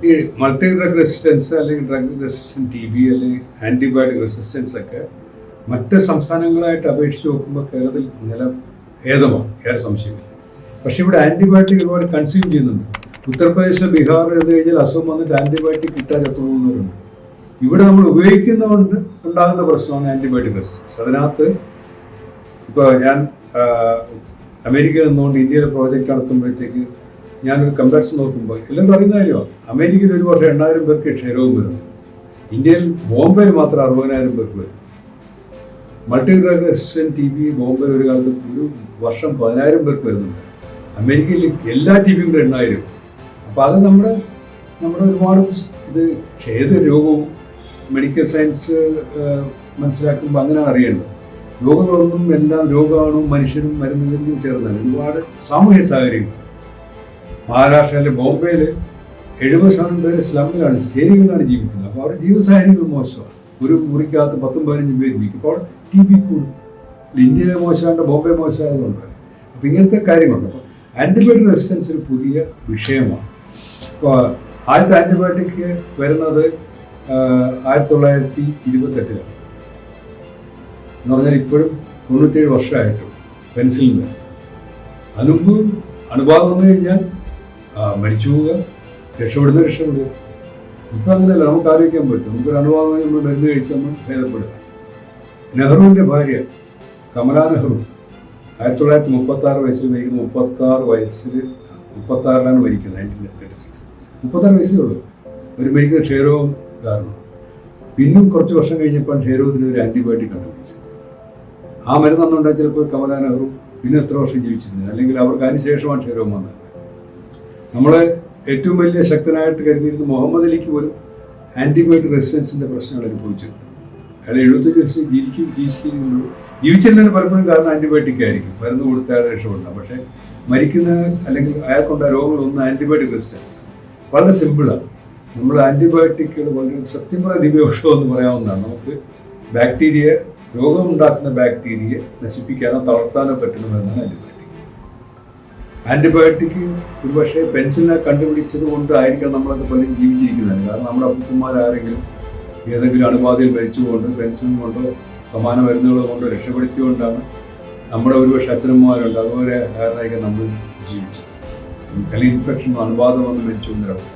ഈ multi drug resistance അല്ലെങ്കിൽ drug resistant T B അല്ലെങ്കിൽ ആൻറ്റിബയോട്ടിക് റെസിസ്റ്റൻസ് ഒക്കെ മറ്റ് സംസ്ഥാനങ്ങളായിട്ട് അപേക്ഷിച്ച് നോക്കുമ്പോൾ കേരളത്തിൽ ഭേദമാണ്, ഏറെ സംശയമില്ല. പക്ഷെ ഇവിടെ ആൻറ്റിബയോട്ടിക് ഒരുപാട് കൺസ്യൂം ചെയ്യുന്നുണ്ട്. ഉത്തർപ്രദേശിലെ ബീഹാർ എന്ന് കഴിഞ്ഞാൽ അസുഖം വന്നിട്ട് ആൻറ്റിബയോട്ടിക് കിട്ടാതെ എത്തുന്നവരുണ്ട്. ഇവിടെ നമ്മൾ ഉപയോഗിക്കുന്നതുകൊണ്ട് ഉണ്ടാകുന്ന പ്രശ്നമാണ് ആൻറ്റിബയോട്ടിക് റെസിസ്റ്റൻസ്. അതിനകത്ത് ഇപ്പോൾ ഞാൻ അമേരിക്കയിൽ നിന്നുകൊണ്ട് ഇന്ത്യയിലെ പ്രോജക്റ്റ് നടത്തുമ്പോഴത്തേക്ക് ഞാനൊരു കമ്പാരിസൺ നോക്കുമ്പോൾ എല്ലാവരും അറിയുന്ന കാര്യമാണ്. അമേരിക്കയിൽ ഒരു വർഷം 8,000 പേർക്ക് ക്ഷയരോഗം വരുന്നു. ഇന്ത്യയിൽ ബോംബെയിൽ മാത്രം 60,000 പേർക്ക് വരുന്നു. Multi drug resistant T B ബോംബെയിൽ ഒരു കാലത്ത് ഒരു വർഷം 10,000 പേർക്ക് വരുന്നുണ്ട്. അമേരിക്കയിൽ എല്ലാ ടി ബിയും കൂടെ 8,000. അപ്പോൾ അത് നമ്മുടെ ഒരുപാട് ഇത് ഏത് രോഗവും മെഡിക്കൽ സയൻസ് മനസ്സിലാക്കുമ്പോൾ അങ്ങനെയാണ് അറിയേണ്ടത്. രോഗങ്ങളൊന്നും എല്ലാം രോഗമാണോ മനുഷ്യനും മരുന്നിനും ചേർന്നാണ്. ഒരുപാട് സാമൂഹ്യ സാഹചര്യങ്ങൾ. മഹാരാഷ്ട്രയിലെ ബോംബെയിൽ 70% പേര് സ്ലമ്മിലാണ്, ചേരികളിലാണ് ജീവിക്കുന്നത്. അപ്പോൾ അവിടെ ജീവിത സാഹചര്യങ്ങൾ മോശമാണ്. ഒരു മുറിക്കകത്ത് 10-15 പേര് ജീവിക്കും. അപ്പോൾ അവിടെ ടി ബി കൂടും. ഇന്ത്യ മോശമായിട്ട് ബോംബെ മോശമായതുകൊണ്ട്. അപ്പോൾ ഇങ്ങനത്തെ കാര്യങ്ങളുണ്ട്. അപ്പോൾ ആൻറ്റിബയോട്ടിക് റെസിസ്റ്റൻസ് ഒരു പുതിയ വിഷയമാണ്. ഇപ്പോൾ ആദ്യത്തെ ആൻറ്റിബയോട്ടിക് വരുന്നത് 1928 എന്ന് പറഞ്ഞാൽ ഇപ്പോഴും 97 വർഷമായിട്ടും പെൻസിലിൻ വരുന്നത്. അതിനുമ്പ് അണുബാധ വന്നു കഴിഞ്ഞാൽ മരിച്ചു പോവുക, രക്ഷപ്പെടുക. ഇപ്പം അങ്ങനെയല്ല, നമുക്ക് ആലോചിക്കാൻ പറ്റും. നമുക്കൊരു അണുബാധ നമ്മൾ മരുന്ന് കഴിച്ച് നമ്മൾ ഭേദപ്പെടുക. നെഹ്റുവിൻ്റെ ഭാര്യ കമലാ നെഹ്റു 1936 വയസ്സിൽ മരിക്കുന്നത്. 36 മരിക്കുന്നത്. 1936 36 വയസ്സേ ഉള്ളൂ. ഒരു മരിക്കുന്ന ക്ഷയരോഗം കാരണം. പിന്നും കുറച്ച് വർഷം കഴിഞ്ഞപ്പോൾ ക്ഷയരോഗത്തിന് ഒരു ആൻറ്റിബയോട്ടിക് കണ്ടുപിടിച്ചു. ആ മരുന്ന് അന്നുണ്ടായി ചിലപ്പോൾ കമലാ നെഹ്റു പിന്നെ എത്ര വർഷം ജീവിച്ചിരുന്നില്ല. അല്ലെങ്കിൽ അവർക്ക് അതിന് ശേഷമാണ് ക്ഷയരോഗം വന്നത്. നമ്മൾ ഏറ്റവും വലിയ ശക്തനായിട്ട് കരുതിയിരുന്ന മുഹമ്മദ് അലിക്ക് പോലും ആൻറ്റിബയോട്ടിക് റെസിസ്റ്റൻസിൻ്റെ പ്രശ്നങ്ങൾ അനുഭവിച്ചിട്ടുണ്ട്. അയാൾ 75 വയസ്സിൽ ജീവിച്ചിരുന്നതിന് പലപ്പോഴും കാരണം ആൻറ്റിബയോട്ടിക് ആയിരിക്കും. മരുന്ന് കൊടുത്ത് അയാൾ രക്ഷപ്പെടണം. പക്ഷേ മരിക്കുന്ന അല്ലെങ്കിൽ അയാൾക്കുണ്ടായ രോഗങ്ങളൊന്നും ആൻറ്റിബയോട്ടിക് റെസിസ്റ്റൻസ് വളരെ സിമ്പിളാണ്. നമ്മൾ ആൻറ്റിബയോട്ടിക്കുകൾ വളരെ സത്യം പറയാൻ ദിവ്യൌഷധം എന്ന് പറയാവുന്നതാണ്. നമുക്ക് ബാക്ടീരിയ, രോഗമുണ്ടാക്കുന്ന ബാക്ടീരിയയെ നശിപ്പിക്കാനോ തളർത്താനോ പറ്റുന്നതെന്നാണ് ആൻറ്റിബയോട്ടിക്. ആൻറ്റിബയോട്ടിക് ഒരുപക്ഷെ പെൻസിലിനെ കണ്ടുപിടിച്ചത് കൊണ്ടായിരിക്കണം നമ്മളൊക്കെ പലരും ജീവിച്ചിരിക്കുന്നത്. കാരണം നമ്മുടെ അപ്പൂപ്പന്മാരാരെങ്കിലും ഏതെങ്കിലും അണുബാധയിൽ മരിച്ചുകൊണ്ട് പെൻസിലിൻ കൊണ്ടോ സമാന മരുന്നുകൾ കൊണ്ടോ രക്ഷപ്പെടുത്തിക്കൊണ്ടാണ് നമ്മുടെ ഒരുപക്ഷെ അച്ഛനമ്മമാരുണ്ട്. അതുപോലെ കാരണമായിരിക്കും നമ്മൾ ജീവിച്ചത്. അല്ലെങ്കിൽ ഇൻഫെക്ഷൻ അണുബാധ വന്ന് മരിച്ചു എന്നൊരവസ്ഥ.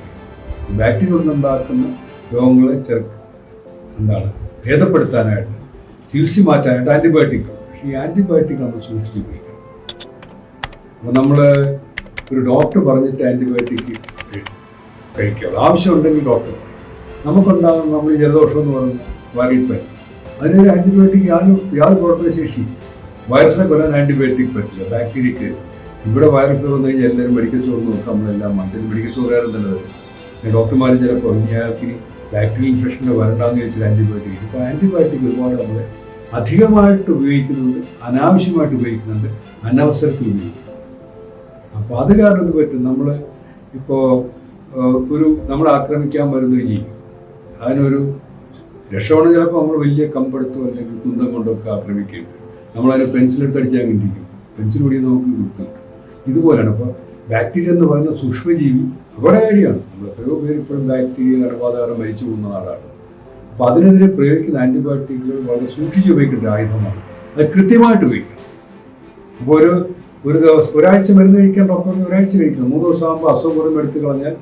ബാക്ടീരിയ കൊണ്ടുണ്ടാക്കുന്ന രോഗങ്ങളെ ഭേദപ്പെടുത്താനായിട്ട്, ചികിത്സ മാറ്റാനായിട്ട് ആൻറ്റിബയോട്ടിക്. പക്ഷേ ഈ ആൻറ്റിബയോട്ടിക് നമ്മൾ സൂക്ഷിച്ച് ഉപയോഗിക്കണം. അപ്പോൾ നമ്മൾ ഒരു ഡോക്ടർ പറഞ്ഞിട്ട് ആൻറ്റിബയോട്ടിക് കഴിക്കുക. ആവശ്യമുണ്ടെങ്കിൽ ഡോക്ടർ പറയും. നമുക്കുണ്ടാകും നമ്മൾ ജലദോഷം എന്ന് പറഞ്ഞ വൈറൽ പനി, അതിനൊരു ആൻറ്റിബയോട്ടിക് യാതൊരു പ്രവർത്തന ശേഷി. വൈറസിനെ കൊല്ലാൻ ആൻറ്റിബയോട്ടിക് പറ്റില്ല. ബാക്ടീരിയക്ക് ഇവിടെ വൈറൽ ഫീവർ വന്നു കഴിഞ്ഞാൽ എല്ലാവരും മെഡിക്കൽ സ്റ്റോറിൽ നോക്കാം. നമ്മളെല്ലാം മാറ്റി മെഡിക്കൽ സ്റ്റോറുകാരും തന്നെ തരും. ഡോക്ടർമാരും ചിലപ്പോൾ ഇനി അയാൾക്ക് ബാക്ടീരിയൽ ഇൻഫെക്ഷൻ്റെ വരണ്ടാന്ന് ചോദിച്ചാൽ ആൻറ്റിബയോട്ടിക്. ഇപ്പോൾ ആൻറ്റിബയോട്ടിക് ഒരുപാട് നമ്മൾ അധികമായിട്ട് ഉപയോഗിക്കുന്നുണ്ട്, അനാവശ്യമായിട്ട് ഉപയോഗിക്കുന്നുണ്ട്, അനവസരത്തിൽ ഉപയോഗിക്കുന്നുണ്ട്. അപ്പോൾ അത് കാരണം എന്ത് പറ്റും, നമ്മൾ ഇപ്പോൾ നമ്മളെ ആക്രമിക്കാൻ വരുന്നൊരു ജീവി, അതിനൊരു രക്ഷമാണ്. ചിലപ്പോൾ നമ്മൾ വലിയ കമ്പെടുത്തോ അല്ലെങ്കിൽ കുന്തം കൊണ്ടൊക്കെ ആക്രമിക്കേണ്ടി വരും. നമ്മളതിന് പെൻസിലെടുത്ത് അടിച്ചാൽ കിട്ടിക്കും. പെൻസിൽ കൂടി നമുക്ക് കുത്തുന്നുണ്ട്. ഇതുപോലെയാണ്. അപ്പോൾ ബാക്ടീരിയ എന്ന് പറയുന്ന സൂക്ഷ്മജീവി അപകടകാരിയാണ്. നമ്മൾ എത്രയോ പേര് ഇപ്പോഴും ബാക്ടീരിയ അണുബാധ മരിച്ചു പോകുന്ന നാടാണ്. അപ്പോൾ അതിനെതിരെ പ്രയോഗിക്കുന്ന ആൻറ്റിബയോട്ടിക്കുകൾ വളരെ സൂക്ഷിച്ച് ഉപയോഗിക്കേണ്ട ആയുധമാണ്. അത് കൃത്യമായിട്ട് ഉപയോഗിക്കണം. അപ്പോൾ ഒരു ദിവസം ഒരാഴ്ച മരുന്ന് കഴിക്കാൻ ഡോക്ടർ ഒരാഴ്ച കഴിക്കണം. 3 ദിവസം ആകുമ്പോൾ അസുഖം എടുത്തു കളഞ്ഞാൽ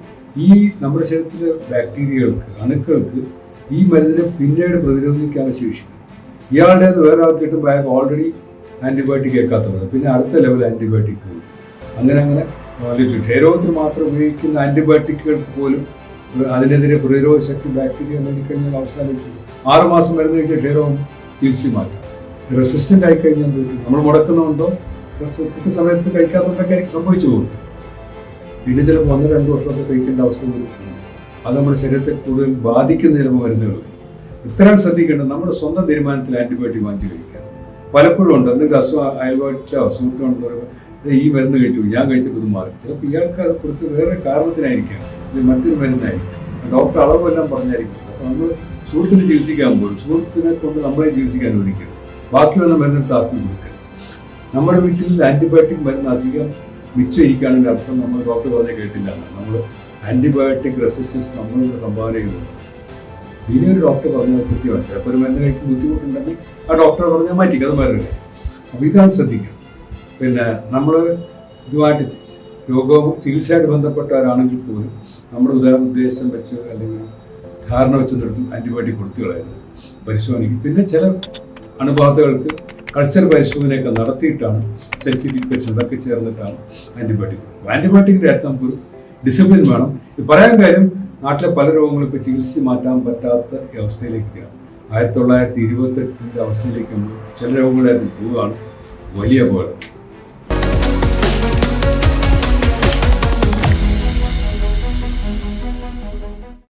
ഈ നമ്മുടെ ശരീരത്തിലെ ബാക്ടീരിയകൾക്ക്, അണുക്കൾക്ക് ഈ മരുന്നിനെ പിന്നീട് പ്രതിരോധിക്കാൻ ശേഷിക്കും. ഇയാളുടെ വേറെ ആൾക്ക് കിട്ടുമ്പോൾ അയാൾക്ക് ഓൾറെഡി ആൻറ്റിബയോട്ടിക് കേൾക്കാത്തത്, പിന്നെ അടുത്ത ലെവൽ ആൻറ്റിബയോട്ടിക് പോകും. അങ്ങനെ ക്ഷയരോഗത്തിന് മാത്രം ഉപയോഗിക്കുന്ന ആൻറ്റിബയോട്ടിക്കുകൾക്ക് പോലും അതിനെതിരെ പ്രതിരോധ ശക്തി ബാക്ടീരിയ നേടിക്കഴിഞ്ഞാൽ അവസാനിക്കും. 6 മാസം മരുന്ന് കഴിച്ചാൽ ക്ഷയരോഗം ചികിത്സ മാറ്റാം. റെസിസ്റ്റൻ്റ് ആയിക്കഴിഞ്ഞാൽ നമ്മൾ മുടക്കുന്നുണ്ടോ, കൃത്യസമയത്ത് കഴിക്കാത്തതൊക്കെ സംഭവിച്ചു പോകും. പിന്നെ ചിലപ്പോൾ 1-2 വർഷമൊക്കെ കഴിക്കേണ്ട അവസ്ഥ വരുന്നുണ്ട്. അത് നമ്മുടെ ശരീരത്തെ കൂടുതൽ ബാധിക്കുന്ന ചിലപ്പോൾ മരുന്നുകൾ. ഇത്രയും ശ്രദ്ധിക്കേണ്ടത് നമ്മുടെ സ്വന്തം തീരുമാനത്തിൽ ആൻറ്റിബയോട്ടിക് വാങ്ങിച്ച് കഴിക്കുക. പലപ്പോഴും ഉണ്ട് എന്തെങ്കിലും അസുഖം അയൽവാക്കിയോ സുഹൃത്തുക്കളെന്ന് പറയുമ്പോൾ ഈ മരുന്ന് കഴിച്ചു, ഞാൻ കഴിച്ചിട്ട് ഇത് മാറി. ചിലപ്പോൾ ഇയാൾക്ക് അത് കൊടുത്ത് വേറെ കാരണത്തിനായിരിക്കാം, ഇത് മറ്റൊരു മരുന്നായിരിക്കാം. ഡോക്ടർ അളവെല്ലാം പറഞ്ഞായിരിക്കും. അപ്പോൾ നമ്മൾ സുഹൃത്തിനെ ചികിത്സിക്കാൻ പോകും. സുഹൃത്തിനെ കൊണ്ട് നമ്മളെ ചികിത്സിക്കാൻ അനുവദിക്കരുത്. ബാക്കി വന്ന മരുന്നെടുത്ത് ആർക്കും കൊടുക്കരുത്. നമ്മുടെ വീട്ടിൽ ആൻറ്റിബയോട്ടിക് മരുന്ന് അധികം മിച്ചം ഇരിക്കുകയാണെങ്കിൽ അർത്ഥം നമ്മൾ ഡോക്ടർ പറഞ്ഞാൽ കേട്ടില്ല എന്നാണ്. നമ്മൾ ആൻറ്റിബയോട്ടിക് റെസിസ്റ്റൻസ് നമ്മളുടെ സംഭാവന ചെയ്യുന്നുണ്ട്. ഇനി ഒരു ഡോക്ടർ പറഞ്ഞാൽ കൃത്യമായിട്ട് അപ്പോൾ ഒരു മരുന്ന് കഴിക്കാൻ ബുദ്ധിമുട്ടുണ്ടെങ്കിൽ ആ ഡോക്ടർ പറഞ്ഞാൽ മാറ്റിക്കും, അത് മരുന്ന്. അപ്പോൾ ഇതാണ് ശ്രദ്ധിക്കുക. പിന്നെ നമ്മൾ ഇതുമായിട്ട് ചികിത്സയായിട്ട് ബന്ധപ്പെട്ടവരാണെങ്കിൽ പോലും നമ്മുടെ ഉദ്ദേശം വെച്ച് അല്ലെങ്കിൽ ധാരണ വെച്ച് നിർത്തി ആൻറ്റിബയോട്ടിക് കൊടുത്തു കളയുന്നത് പരിശോധനയ്ക്ക്. പിന്നെ ചില അണുബാധകൾക്ക് കൾച്ചർ പരിശോധനയൊക്കെ നടത്തിയിട്ടാണ് സെൻസിറ്റീവ് പേഷ്യൻ്റൊക്കെ ചേർന്നിട്ടാണ് ആൻറ്റിബയോട്ടിക് കൊടുക്കുന്നത്. ആൻറ്റിബയോട്ടിക്കിൻ്റെ കാര്യത്തിൽ നമുക്കൊരു ഡിസിപ്ലിൻ വേണം. ഇത് പറയാൻ കാര്യം നാട്ടിലെ പല രോഗങ്ങളും ഇപ്പോൾ ചികിത്സിച്ച് മാറ്റാൻ പറ്റാത്ത അവസ്ഥയിലേക്ക് എത്തിയാണ്. 1928 അവസ്ഥയിലേക്ക് നമ്മൾ ചില രോഗങ്ങളായിട്ട് പോവുകയാണ്. വലിയ അപകടം.